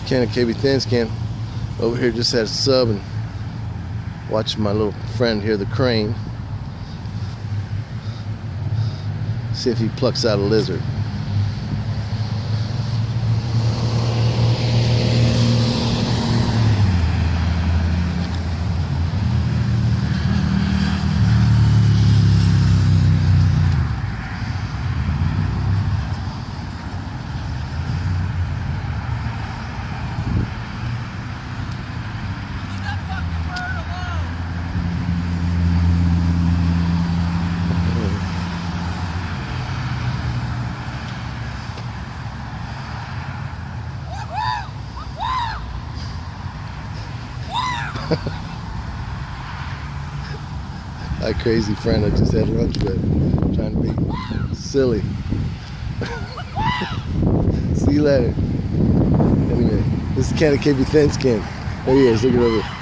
Ken of KB Thin Skin over here just had a sub and watching my little friend here, the crane. See if he plucks out a lizard. My crazy friend I just had lunch with, trying to be silly. See you later. Anyway, this is Ken of KB Thin Skin. There he is, look it over.